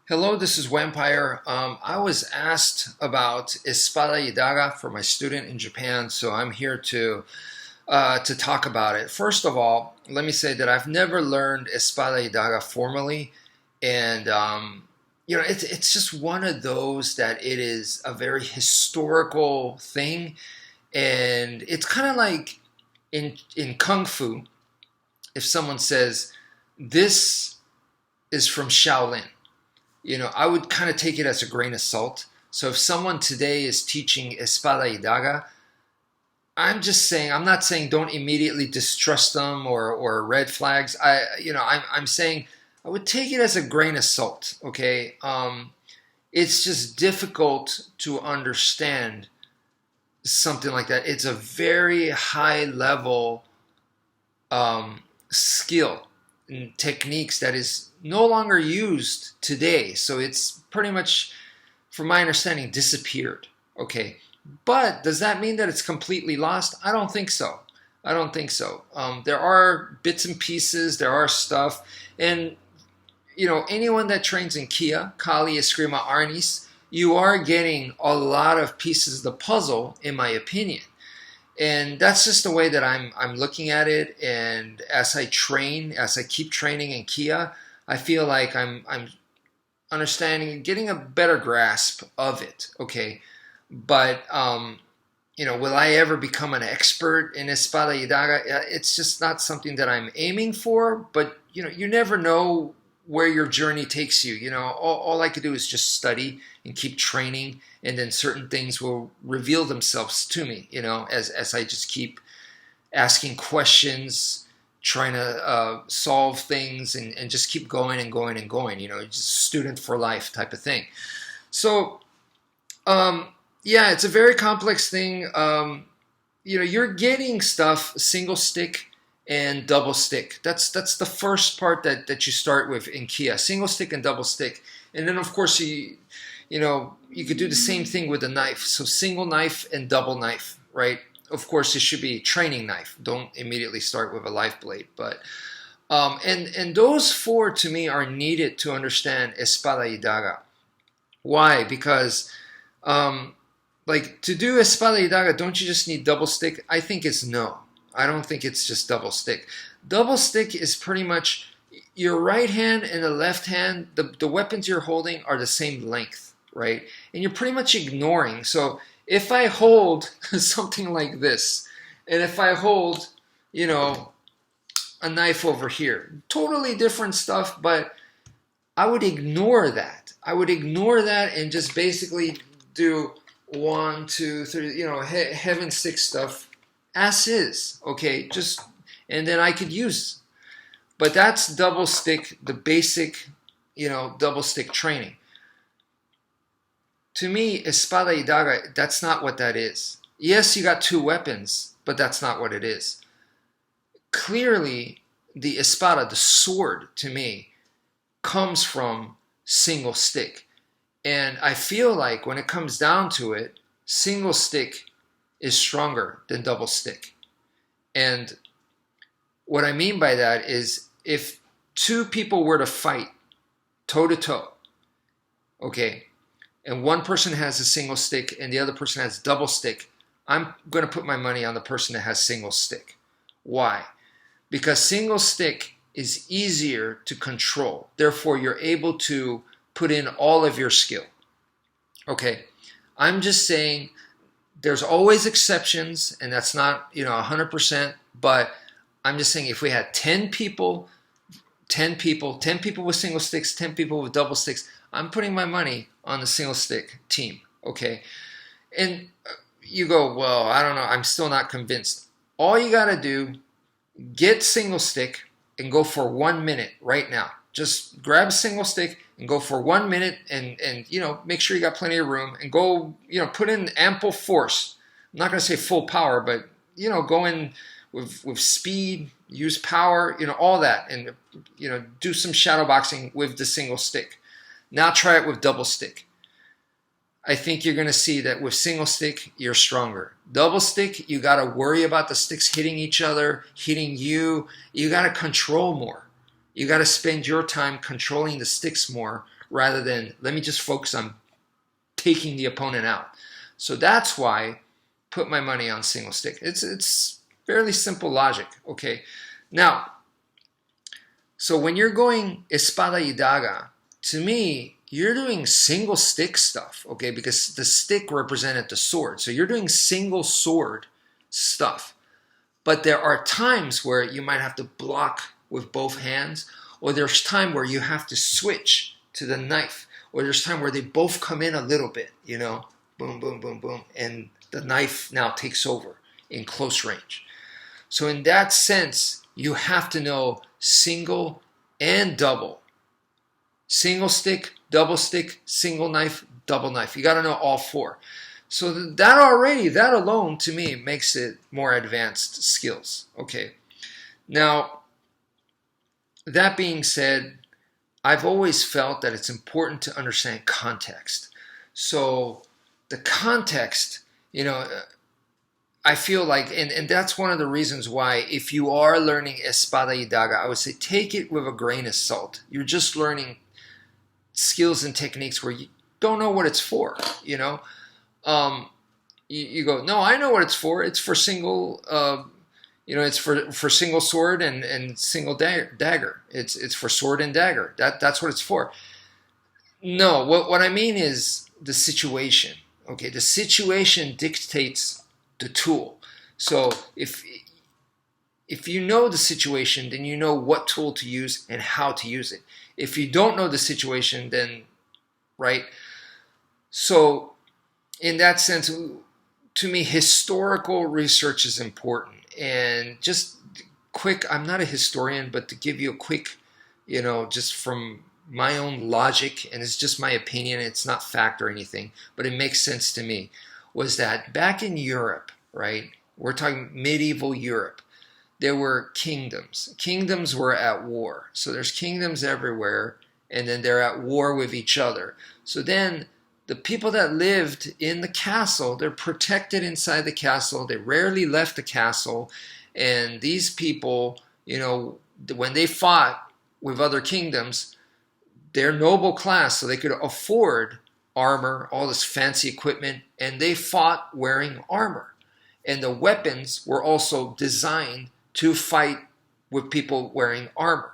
Hello, this is Wmpyr. I was asked about Espada y Daga for my student in Japan, so I'm here to talk about it. First of all, let me say that I've never learned Espada y Daga formally, and it's just one of those that it is a very historical thing, and it's kind of like in Kung Fu. If someone says this is from Shaolin, I would kind of take it as a grain of salt. So if someone today is teaching Espada y Daga, I'm not saying don't immediately distrust them or red flags. I'm saying I would take it as a grain of salt. Okay, it's just difficult to understand something like that. It's a very high level skill and techniques that is no longer used today. So it's pretty much, from my understanding, disappeared. Okay. But does that mean that it's completely lost? I don't think so. I don't think so. There are bits and pieces, there are stuff. And, anyone that trains in Kia, Kali, Escrima, Arnis, you are getting a lot of pieces of the puzzle, in my opinion. And that's just the way that I'm looking at it. And as I keep training in Kia, I feel like I'm understanding and getting a better grasp of it. Okay, but will I ever become an expert in Espada y Daga? It's just not something that I'm aiming for. But you never know where your journey takes you. All I could do is just study and keep training, and then certain things will reveal themselves to me, as I just keep asking questions, trying to solve things, and just keep going and going and going, just student for life type of thing. So, yeah, it's a very complex thing. You're getting stuff single stick and double stick. That's the first part that you start with in Kia, single stick and double stick. And then of course you could do the same thing with a knife. So single knife and double knife, right? Of course it should be a training knife. Don't immediately start with a life blade. But and those four to me are needed to understand Espada y Daga. Why? Because to do Espada y Daga, don't you just need double stick? I think it's no. I don't think it's just double stick. Double stick is pretty much your right hand and the left hand. The weapons you're holding are the same length, right? And you're pretty much ignoring. So if I hold something like this, and if I hold, a knife over here, totally different stuff, but I would ignore that. I would ignore that and just basically do 1, 2, 3, heaven stick stuff as is, okay, and then I could use, but that's double stick, the basic, double stick training. To me, Espada y Daga, that's not what that is. Yes, you got two weapons, but that's not what it is. Clearly, the espada, the sword, to me, comes from single stick. And I feel like when it comes down to it, single stick is stronger than double stick. And what I mean by that is if two people were to fight toe to toe, okay, and one person has a single stick and the other person has double stick, I'm going to put my money on the person that has single stick. Why? Because single stick is easier to control. Therefore, you're able to put in all of your skill. Okay, I'm just saying there's always exceptions, and that's not 100%, but I'm just saying if we had 10 people with single sticks, 10 people with double sticks, I'm putting my money on the single stick team, okay? And you go, well, I don't know, I'm still not convinced. All you gotta do, get single stick and go for 1 minute right now. Just grab a single stick and go for 1 minute and make sure you got plenty of room and go, put in ample force. I'm not going to say full power, but, go in with speed, use power, all that. And, do some shadow boxing with the single stick. Now try it with double stick. I think you're going to see that with single stick, you're stronger. Double stick, you got to worry about the sticks hitting each other, hitting you. You got to control more. You got to spend your time controlling the sticks more rather than let me just focus on taking the opponent out. So that's why I put my money on single stick. It's fairly simple logic, okay? Now, so when you're going Espada y Daga, to me, you're doing single stick stuff, okay? Because the stick represented the sword. So you're doing single sword stuff. But there are times where you might have to block with both hands, or there's time where you have to switch to the knife, or there's time where they both come in a little bit, you know, boom, boom, boom, boom, and the knife now takes over in close range. So in that sense, you have to know single and double. Single stick, double stick, single knife, double knife. You got to know all four. So that alone, to me, makes it more advanced skills. Okay. Now, that being said, I've always felt that it's important to understand context. So the context, you know, I feel like, and that's one of the reasons why if you are learning Espada y Daga, I would say take it with a grain of salt. You're just learning skills and techniques where you don't know what it's for, you know. You go, no, I know what it's for. It's for single, it's for single sword and single dagger. It's for sword and dagger. That's what it's for. No, what I mean is the situation. Okay, the situation dictates the tool. So if you know the situation, then you know what tool to use and how to use it. If you don't know the situation, then, right? So in that sense, to me, historical research is important. And just quick, I'm not a historian, but to give you a quick, just from my own logic, and it's just my opinion, it's not fact or anything, but it makes sense to me, was that back in Europe, right, we're talking medieval Europe, there were kingdoms. Kingdoms were at war. So there's kingdoms everywhere, and then they're at war with each other. So then the people that lived in the castle, they're protected inside the castle. They rarely left the castle. And these people, when they fought with other kingdoms, they're noble class, so they could afford armor, all this fancy equipment, and they fought wearing armor. And the weapons were also designed to fight with people wearing armor.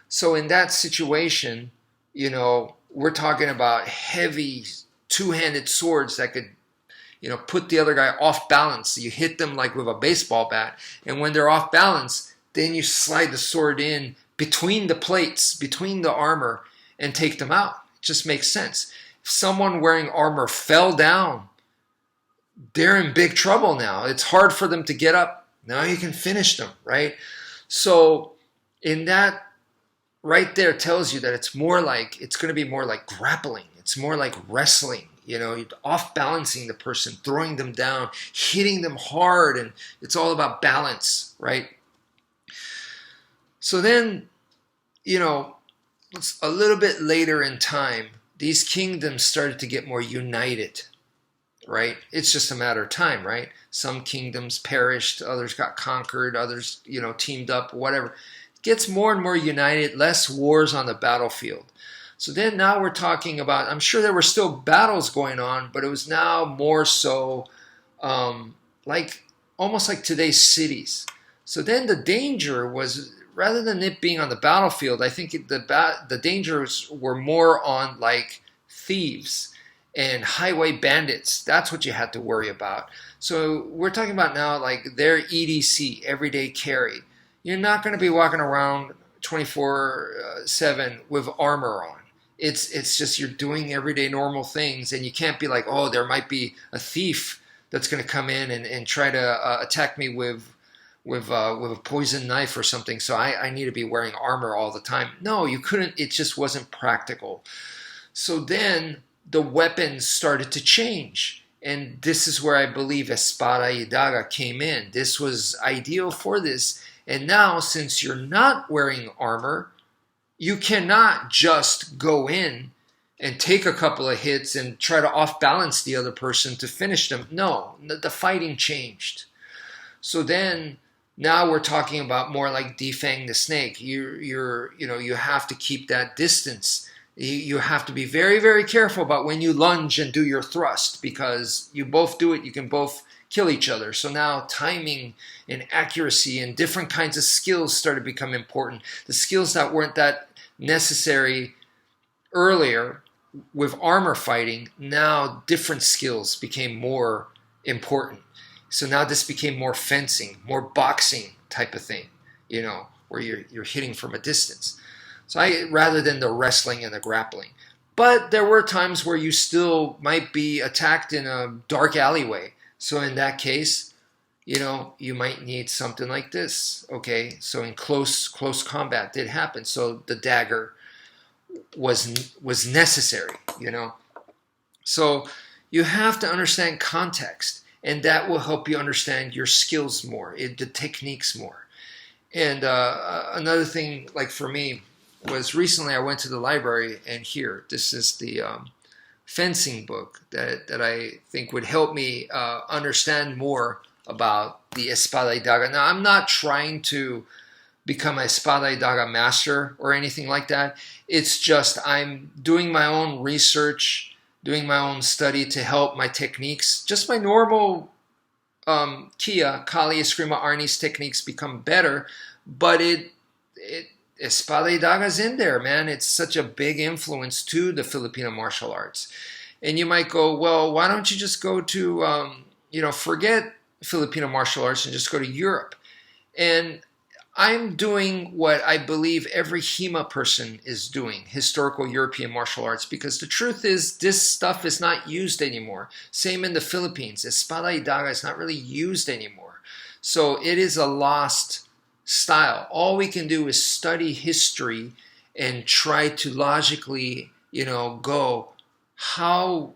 So in that situation, we're talking about heavy two-handed swords that could, put the other guy off balance. You hit them like with a baseball bat. And when they're off balance, then you slide the sword in between the plates, between the armor, and take them out. It just makes sense. If someone wearing armor fell down, they're in big trouble now. It's hard for them to get up. Now you can finish them, right? So in that, right there tells you that it's going to be more like grappling. It's more like wrestling, you're off balancing the person, throwing them down, hitting them hard, and it's all about balance, right? So then, a little bit later in time, these kingdoms started to get more united, right? It's just a matter of time, right? Some kingdoms perished, others got conquered, others, teamed up, whatever. It gets more and more united, less wars on the battlefield. So then now we're talking about, I'm sure there were still battles going on, but it was now more so almost like today's cities. So then the danger was, rather than it being on the battlefield, I think the dangers were more on like thieves and highway bandits. That's what you had to worry about. So we're talking about now like their EDC, everyday carry. You're not going to be walking around 24/7 with armor on. It's just you're doing everyday normal things, and you can't be like, oh, there might be a thief that's going to come in and try to attack me with a poison knife or something, so I need to be wearing armor all the time. No, you couldn't. It just wasn't practical. So then the weapons started to change. And this is where I believe Espada y Daga came in. This was ideal for this. And now, since you're not wearing armor, you cannot just go in and take a couple of hits and try to off-balance the other person to finish them. No, the fighting changed. So then, now we're talking about more like defang the snake. You have to keep that distance. You have to be very, very careful about when you lunge and do your thrust, because you both do it, you can both kill each other. So now timing and accuracy and different kinds of skills start to become important. The skills that weren't that necessary earlier with armor fighting, now different skills became more important. So now this became more fencing, more boxing type of thing, where you're hitting from a distance. So rather than the wrestling and the grappling. But there were times where you still might be attacked in a dark alleyway. So in that case, you might need something like this. Okay, so in close combat did happen. So the dagger was necessary. So you have to understand context, and that will help you understand your skills more, the techniques more. And another thing, like for me, was recently I went to the library, and here, this is the fencing book that I think would help me understand more about the Espada y Daga. Now, I'm not trying to become a Espada y Daga master or anything like that. It's just I'm doing my own research, doing my own study to help my techniques, just my normal Kia, Kali, Escrima, Arnis techniques become better, but Espada y Daga's in there, man. It's such a big influence to the Filipino martial arts. And you might go, well, why don't you just go to, forget Filipino martial arts and just go to Europe? And I'm doing what I believe every HEMA person is doing, historical European martial arts, because the truth is this stuff is not used anymore. Same in the Philippines. Espada y Daga is not really used anymore. So it is a lost style. All we can do is study history and try to logically, go, how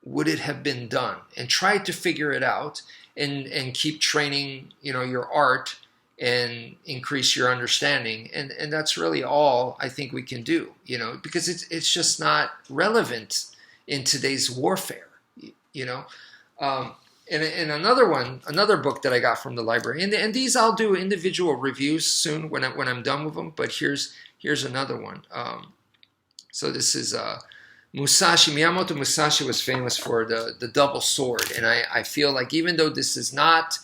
would it have been done? And try to figure it out and keep training, your art and increase your understanding. And that's really all I think we can do, because it's just not relevant in today's warfare, And another book that I got from the library, and these I'll do individual reviews soon when I'm done with them. But here's another one. So this is Musashi. Miyamoto Musashi was famous for the double sword, and I feel like even though this is not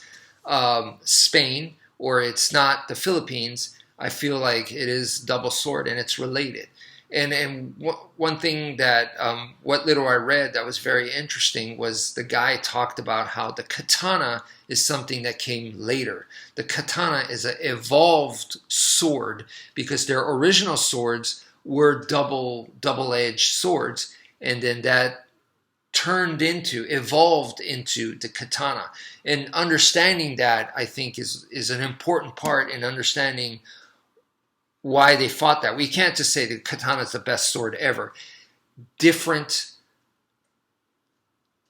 Spain or it's not the Philippines, I feel like it is double sword and it's related. And one thing that, what little I read that was very interesting was the guy talked about how the katana is something that came later. The katana is an evolved sword because their original swords were double-edged swords, and then that evolved into the katana. And understanding that, I think, is an important part in understanding why they fought that. We can't just say the katana is the best sword ever. Different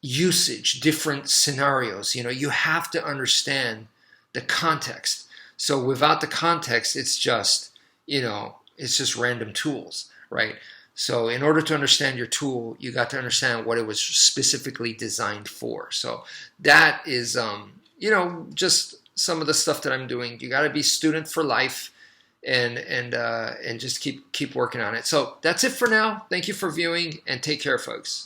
usage, different scenarios. You have to understand the context. So without the context, it's just random tools, right? So in order to understand your tool, you got to understand what it was specifically designed for. So that is, just some of the stuff that I'm doing. You got to be student for life. And just keep working on it. So that's it for now. Thank you for viewing, and take care, folks.